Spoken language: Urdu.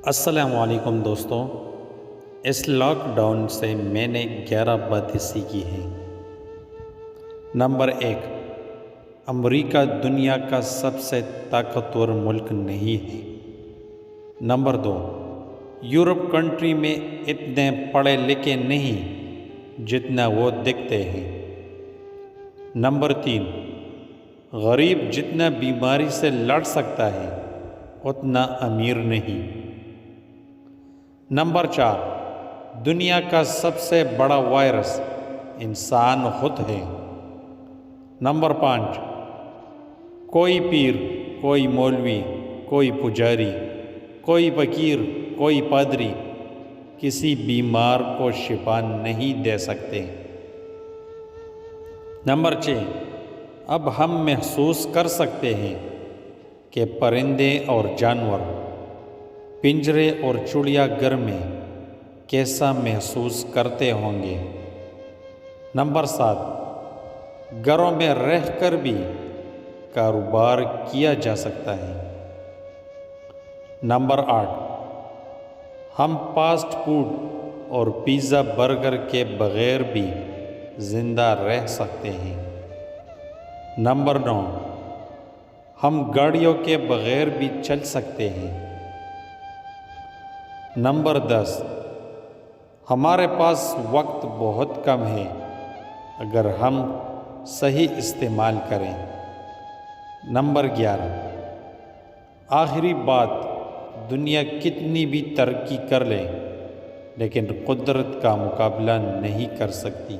السلام علیکم دوستوں، اس لاک ڈاؤن سے میں نے 11 باتیں سیکھی ہیں۔ نمبر 1، امریکہ دنیا کا سب سے طاقتور ملک نہیں ہے۔ نمبر 2، یورپ کنٹری میں اتنے پڑھے لکھے نہیں جتنا وہ دکھتے ہیں۔ نمبر 3، غریب جتنا بیماری سے لڑ سکتا ہے اتنا امیر نہیں۔ نمبر 4، دنیا کا سب سے بڑا وائرس انسان خود ہے۔ نمبر 5، کوئی پیر، کوئی مولوی، کوئی پجاری، کوئی فقیر، کوئی پادری کسی بیمار کو شفا نہیں دے سکتے۔ نمبر 6، اب ہم محسوس کر سکتے ہیں کہ پرندے اور جانور پنجرے اور چڑیا گھر میں کیسا محسوس کرتے ہوں گے۔ نمبر 7، گھروں میں رہ کر بھی کاروبار کیا جا سکتا ہے۔ نمبر 8، ہم فاسٹ فوڈ اور پیزا برگر کے بغیر بھی زندہ رہ سکتے ہیں۔ نمبر 9، ہم گاڑیوں کے بغیر بھی چل سکتے ہیں۔ نمبر 10، ہمارے پاس وقت بہت کم ہے اگر ہم صحیح استعمال کریں۔ نمبر 11، آخری بات، دنیا کتنی بھی ترقی کر لے لیکن قدرت کا مقابلہ نہیں کر سکتی۔